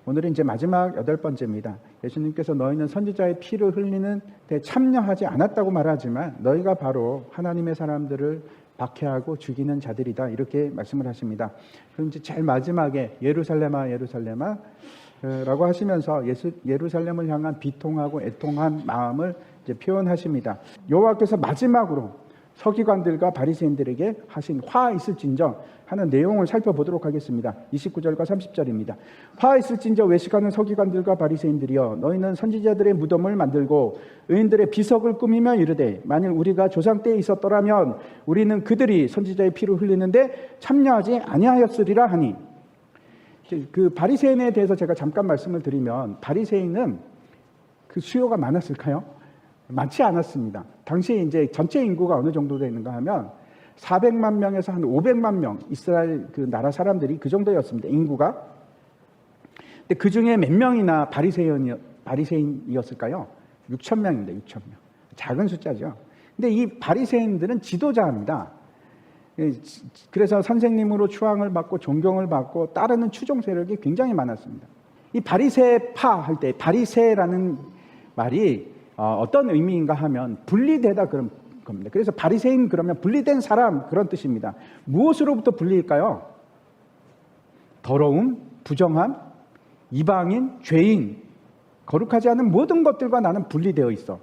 오늘은 이제 마지막 8번째입니다. 예수님께서 너희는 선지자의 피를 흘리는 데 참여하지 않았다고 말하지만 너희가 바로 하나님의 사람들을 박해하고 죽이는 자들이다, 이렇게 말씀을 하십니다. 그럼 이제 제일 마지막에 예루살렘아 예루살렘아 라고 하시면서 예루살렘을 향한 비통하고 애통한 마음을 이제 표현하십니다. 여호와께서 마지막으로 서기관들과 바리새인들에게 하신 화 있을진저 하는 내용을 살펴보도록 하겠습니다. 29절과 30절입니다. 화 있을진저 외식하는 서기관들과 바리새인들이여, 너희는 선지자들의 무덤을 만들고 의인들의 비석을 꾸미며 이르되 만일 우리가 조상 때에 있었더라면 우리는 그들이 선지자의 피를 흘리는데 참여하지 아니하였으리라 하니. 그 바리새인에 대해서 제가 잠깐 말씀을 드리면, 바리새인은 그 수요가 많았을까요? 많지 않았습니다. 당시에 이제 전체 인구가 어느 정도 되는가 하면 400만 명에서 한 500만 명, 이스라엘 그 나라 사람들이 그 정도였습니다, 인구가. 근데 그 중에 몇 명이나 바리새인이었을까요? 6천 명입니다. 6천 명. 작은 숫자죠. 근데 이 바리새인들은 지도자입니다. 그래서 선생님으로 추앙을 받고 존경을 받고 따르는 추종 세력이 굉장히 많았습니다. 이 바리새파 할 때 바리새라는 말이 어떤 의미인가 하면 분리되다 그런 겁니다. 그래서 바리새인 그러면 분리된 사람, 그런 뜻입니다. 무엇으로부터 분리일까요? 더러움, 부정함, 이방인, 죄인, 거룩하지 않은 모든 것들과 나는 분리되어 있어.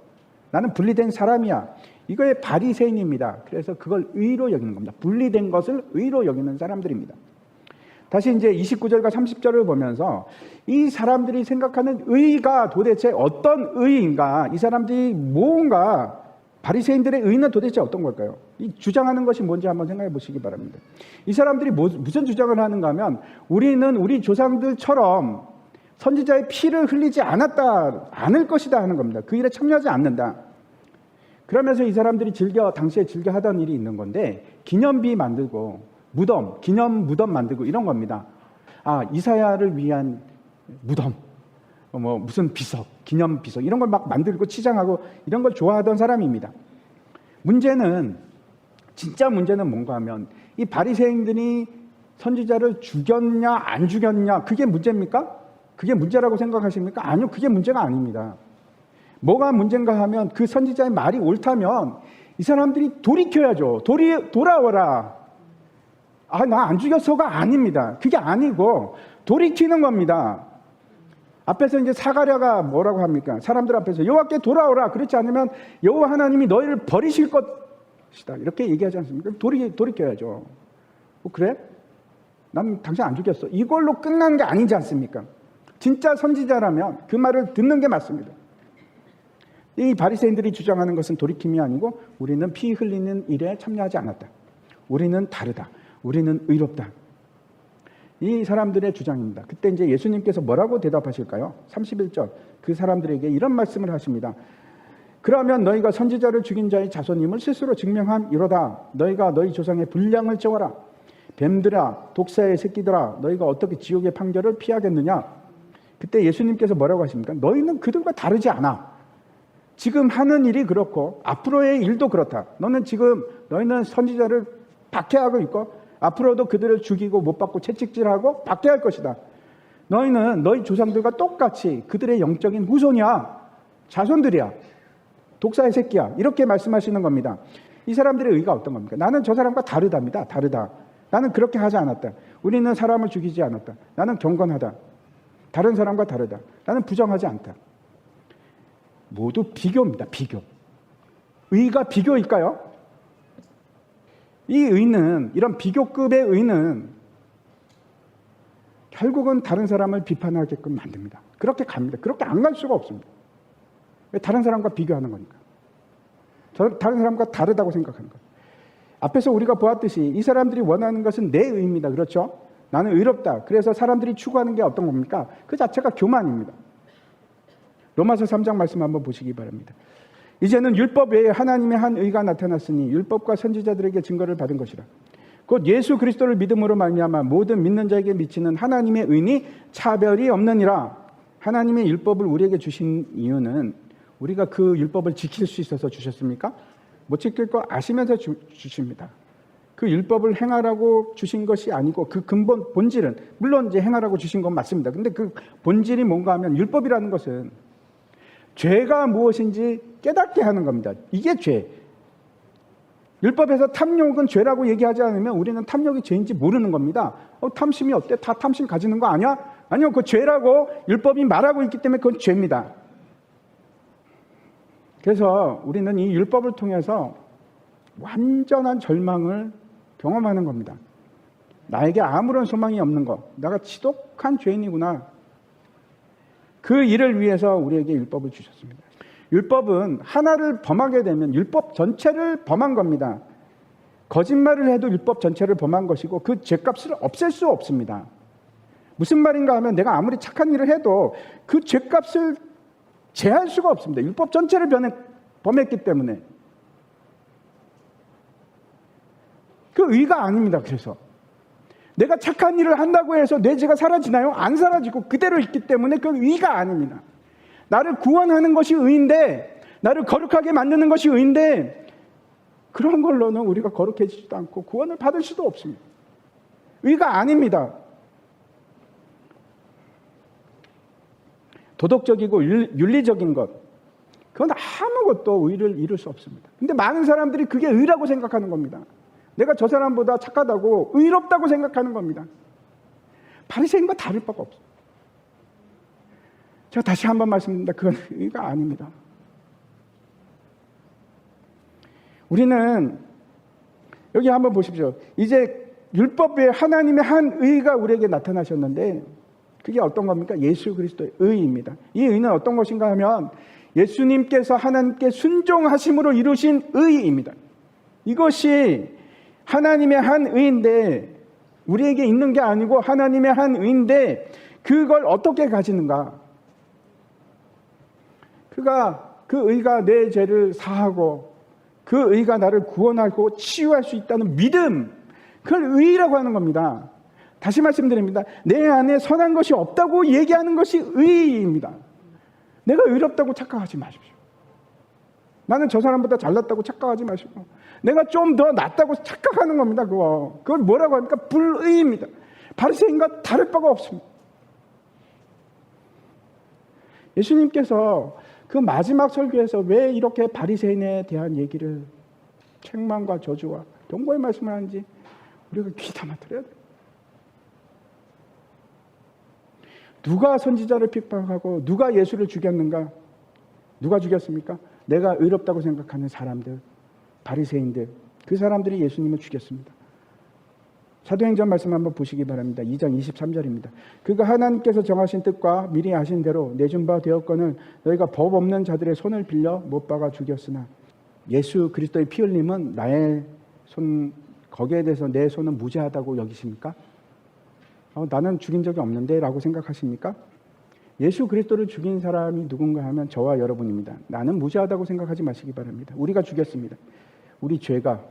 나는 분리된 사람이야. 이거의 바리새인입니다. 그래서 그걸 의로 여기는 겁니다. 분리된 것을 의로 여기는 사람들입니다. 다시 이제 29절과 30절을 보면서 이 사람들이 생각하는 의가 도대체 어떤 의인가, 이 사람들이 뭔가, 바리새인들의 의는 도대체 어떤 걸까요? 이 주장하는 것이 뭔지 한번 생각해 보시기 바랍니다. 이 사람들이 무슨 주장을 하는가 하면, 우리는 우리 조상들처럼 선지자의 피를 흘리지 않을 것이다 하는 겁니다. 그 일에 참여하지 않는다. 그러면서 이 사람들이 당시에 즐겨 하던 일이 있는 건데, 기념비 만들고 기념 무덤 만들고 이런 겁니다. 이사야를 위한 무덤, 무슨 비석, 기념 비석, 이런 걸 막 만들고 치장하고 이런 걸 좋아하던 사람입니다. 진짜 문제는 뭔가 하면, 이 바리새인들이 선지자를 죽였냐 안 죽였냐, 그게 문제입니까? 그게 문제라고 생각하십니까? 아니요, 그게 문제가 아닙니다. 뭐가 문제인가 하면, 그 선지자의 말이 옳다면 이 사람들이 돌이켜야죠. 돌아와라. 나 안 죽였어가 아닙니다. 그게 아니고 돌이키는 겁니다. 앞에서 이제 사가랴가 뭐라고 합니까? 사람들 앞에서 여호와께 돌아오라. 그렇지 않으면 여호와 하나님이 너희를 버리실 것이다, 이렇게 얘기하지 않습니까? 돌이켜야죠. 그래? 난 당신 안 죽였어. 이걸로 끝난 게 아니지 않습니까? 진짜 선지자라면 그 말을 듣는 게 맞습니다. 이 바리새인들이 주장하는 것은 돌이킴이 아니고, 우리는 피 흘리는 일에 참여하지 않았다. 우리는 다르다. 우리는 의롭다. 이 사람들의 주장입니다. 그때 이제 예수님께서 뭐라고 대답하실까요? 31절. 그 사람들에게 이런 말씀을 하십니다. 그러면 너희가 선지자를 죽인 자의 자손임을 스스로 증명함 이로다. 너희가 너희 조상의 분량을 채워라. 뱀들아, 독사의 새끼들아, 너희가 어떻게 지옥의 판결을 피하겠느냐? 그때 예수님께서 뭐라고 하십니까? 너희는 그들과 다르지 않아. 지금 하는 일이 그렇고 앞으로의 일도 그렇다. 너희는 선지자를 박해하고 있고 앞으로도 그들을 죽이고 못 박고 채찍질하고 박해할 것이다. 너희는 너희 조상들과 똑같이 그들의 영적인 후손이야. 자손들이야. 독사의 새끼야. 이렇게 말씀하시는 겁니다. 이 사람들의 의가 어떤 겁니까? 나는 저 사람과 다르답니다. 다르다. 나는 그렇게 하지 않았다. 우리는 사람을 죽이지 않았다. 나는 경건하다. 다른 사람과 다르다. 나는 부정하지 않다. 모두 비교입니다. 비교. 의가 비교일까요? 이 의는, 이런 비교급의 의는 결국은 다른 사람을 비판하게끔 만듭니다. 그렇게 갑니다. 그렇게 안 갈 수가 없습니다. 왜? 다른 사람과 비교하는 거니까. 다른 사람과 다르다고 생각하는 거예요. 앞에서 우리가 보았듯이 이 사람들이 원하는 것은 내 의입니다. 그렇죠? 나는 의롭다. 그래서 사람들이 추구하는 게 어떤 겁니까? 그 자체가 교만입니다. 로마서 3장 말씀 한번 보시기 바랍니다. 이제는 율법 외에 하나님의 한 의가 나타났으니 율법과 선지자들에게 증거를 받은 것이라. 곧 예수 그리스도를 믿음으로 말미암아 모든 믿는 자에게 미치는 하나님의 의니 차별이 없느니라. 하나님의 율법을 우리에게 주신 이유는 우리가 그 율법을 지킬 수 있어서 주셨습니까? 못 지킬 거 아시면서 주십니다. 그 율법을 행하라고 주신 것이 아니고 그 근본 본질은 물론 이제 행하라고 주신 건 맞습니다. 근데 그 본질이 뭔가 하면 율법이라는 것은 죄가 무엇인지 깨닫게 하는 겁니다. 이게 죄. 율법에서 탐욕은 죄라고 얘기하지 않으면 우리는 탐욕이 죄인지 모르는 겁니다. 탐심이 어때? 다 탐심 가지는 거 아니야? 아니요, 그 죄라고 율법이 말하고 있기 때문에 그건 죄입니다. 그래서 우리는 이 율법을 통해서 완전한 절망을 경험하는 겁니다. 나에게 아무런 소망이 없는 것, 내가 지독한 죄인이구나. 그 일을 위해서 우리에게 율법을 주셨습니다. 율법은 하나를 범하게 되면 율법 전체를 범한 겁니다. 거짓말을 해도 율법 전체를 범한 것이고 그 죄값을 없앨 수 없습니다. 무슨 말인가 하면 내가 아무리 착한 일을 해도 그 죄값을 제할 수가 없습니다. 율법 전체를 범했기 때문에. 그 의가 아닙니다. 그래서 내가 착한 일을 한다고 해서 내 죄가 사라지나요? 안 사라지고 그대로 있기 때문에 그 의가 아닙니다. 나를 구원하는 것이 의인데, 나를 거룩하게 만드는 것이 의인데 그런 걸로는 우리가 거룩해지지도 않고 구원을 받을 수도 없습니다. 의가 아닙니다. 도덕적이고 윤리적인 것, 그건 아무것도 의를 이룰 수 없습니다. 근데 많은 사람들이 그게 의라고 생각하는 겁니다. 내가 저 사람보다 착하다고, 의롭다고 생각하는 겁니다. 바리새인과 다를 바가 없어요. 제가 다시 한번 말씀드립니다. 그건 의가 아닙니다. 의는 여기 한번 보십시오. 이제 율법 외에 하나님의 한 의가 우리에게 나타나셨는데 그게 어떤 겁니까? 예수 그리스도의 의입니다. 이 의는 어떤 것인가 하면 예수님께서 하나님께 순종하심으로 이루신 의입니다. 이것이 하나님의 한 의인데 우리에게 있는 게 아니고 하나님의 한 의인데 그걸 어떻게 가지는가? 그 의가 내 죄를 사하고 그 의가 나를 구원하고 치유할 수 있다는 믿음, 그걸 의라고 하는 겁니다. 다시 말씀드립니다. 내 안에 선한 것이 없다고 얘기하는 것이 의입니다. 내가 의롭다고 착각하지 마십시오. 나는 저 사람보다 잘났다고 착각하지 마시고 내가 좀 더 낫다고 착각하는 겁니다. 그걸 뭐라고 합니까? 불의입니다. 바리새인과 다를 바가 없습니다. 예수님께서 그 마지막 설교에서 왜 이렇게 바리새인에 대한 얘기를 책망과 저주와 경고의 말씀을 하는지 우리가 귀 담아 들어야 돼요. 누가 선지자를 핍박하고 누가 예수를 죽였는가? 누가 죽였습니까? 내가 의롭다고 생각하는 사람들, 바리새인들, 그 사람들이 예수님을 죽였습니다. 사도행전 말씀 한번 보시기 바랍니다. 2장 23절입니다. 그가 하나님께서 정하신 뜻과 미리 아신 대로 내준 바 되었거늘 너희가 법 없는 자들의 손을 빌려 못 박아 죽였으나 예수 그리스도의 피 흘림은 나의 손, 거기에 대해서 내 손은 무죄하다고 여기십니까? 나는 죽인 적이 없는데 라고 생각하십니까? 예수 그리스도를 죽인 사람이 누군가 하면 저와 여러분입니다. 나는 무죄하다고 생각하지 마시기 바랍니다. 우리가 죽였습니다. 우리 죄가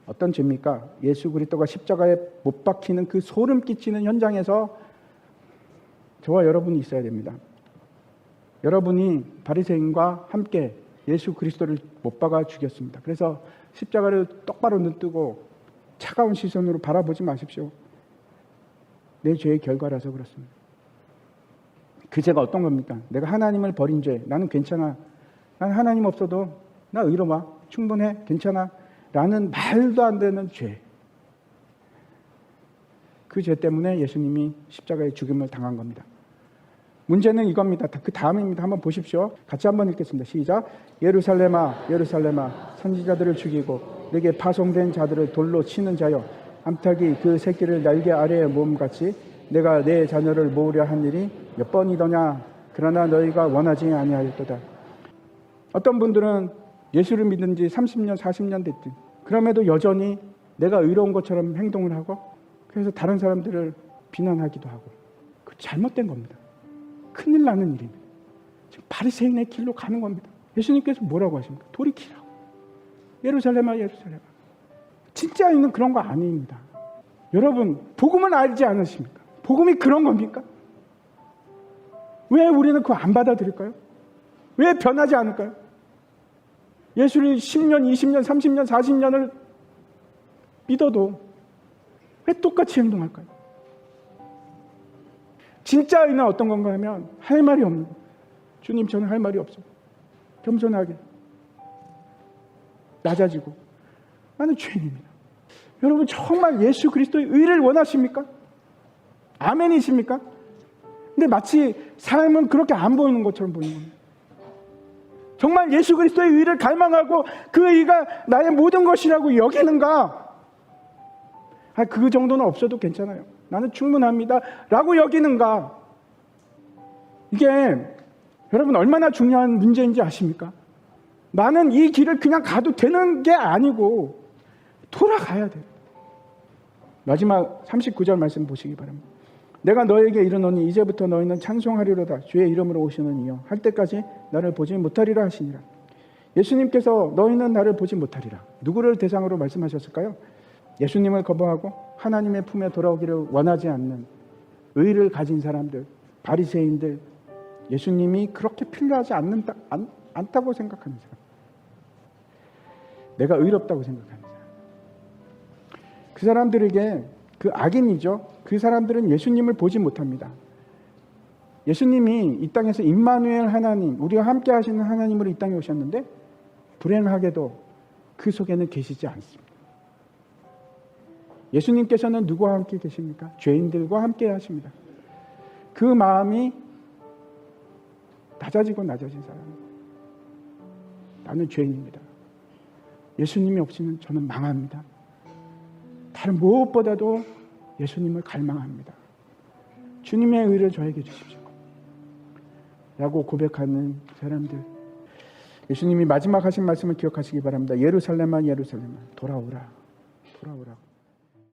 어떤 죄입니까? 예수 그리스도가 십자가에 못 박히는 그 소름 끼치는 현장에서 저와 여러분이 있어야 됩니다. 여러분이 바리새인과 함께 예수 그리스도를 못 박아 죽였습니다. 그래서 십자가를 똑바로 눈뜨고 차가운 시선으로 바라보지 마십시오. 내 죄의 결과라서 그렇습니다. 그 죄가 어떤 겁니까? 내가 하나님을 버린 죄. 나는 괜찮아. 난 하나님 없어도 나 의로워. 충분해. 괜찮아. 라는 말도 안 되는 죄. 그 죄 때문에 예수님이 십자가에 죽임을 당한 겁니다. 문제는 이겁니다. 그 다음입니다. 한번 보십시오. 같이 한번 읽겠습니다. 시작. 예루살렘아 예루살렘아 선지자들을 죽이고 내게 파송된 자들을 돌로 치는 자여 암탉이 그 새끼를 날개 아래에 모음같이 내가 내 자녀를 모으려 한 일이 몇 번이더냐. 그러나 너희가 원하지 아니하였도다. 어떤 분들은 예수를 믿은 지 30년 40년 됐지. 그럼에도 여전히 내가 의로운 것처럼 행동을 하고 그래서 다른 사람들을 비난하기도 하고 그 잘못된 겁니다. 큰일 나는 일입니다. 지금 바리새인의 길로 가는 겁니다. 예수님께서 뭐라고 하십니까? 돌이키라고. 예루살렘아 예루살렘아. 진짜 있는 그런 거 아닙니다. 여러분 복음을 알지 않으십니까? 복음이 그런 겁니까? 왜 우리는 그거 안 받아들일까요? 왜 변하지 않을까요? 예수를 10년, 20년, 30년, 40년을 믿어도 왜 똑같이 행동할까요? 진짜 의는 어떤 건가 하면 할 말이 없는 거. 주님, 저는 할 말이 없어요. 겸손하게 낮아지고 나는 죄인입니다. 여러분, 정말 예수 그리스도의 의를 원하십니까? 아멘이십니까? 근데 마치 삶은 그렇게 안 보이는 것처럼 보이는 겁니다. 정말 예수 그리스도의 의를 갈망하고 그 의가 나의 모든 것이라고 여기는가? 그 정도는 없어도 괜찮아요. 나는 충분합니다. 라고 여기는가? 이게 여러분 얼마나 중요한 문제인지 아십니까? 나는 이 길을 그냥 가도 되는 게 아니고 돌아가야 돼요. 마지막 39절 말씀 보시기 바랍니다. 내가 너에게 이르노니 이제부터 너희는 찬송하리로다. 주의 이름으로 오시는 이여 할 때까지 나를 보지 못하리라 하시니라. 예수님께서 너희는 나를 보지 못하리라. 누구를 대상으로 말씀하셨을까요? 예수님을 거부하고 하나님의 품에 돌아오기를 원하지 않는 의를 가진 사람들, 바리새인들, 예수님이 그렇게 필요하지 않다고 생각하는 사람, 내가 의롭다고 생각하는 사람, 그 사람들에게 그 악인이죠. 그 사람들은 예수님을 보지 못합니다. 예수님이 이 땅에서 임마누엘 하나님, 우리와 함께 하시는 하나님으로 이 땅에 오셨는데 불행하게도 그 속에는 계시지 않습니다. 예수님께서는 누구와 함께 계십니까? 죄인들과 함께 하십니다. 그 마음이 낮아지고 낮아진 사람. 나는 죄인입니다. 예수님이 없이는 저는 망합니다. 다른 무엇보다도 예수님을 갈망합니다. 주님의 의를 저에게 주십시오. 라고 고백하는 사람들. 예수님이 마지막 하신 말씀을 기억하시기 바랍니다. 예루살렘아 예루살렘아 돌아오라. 돌아오라.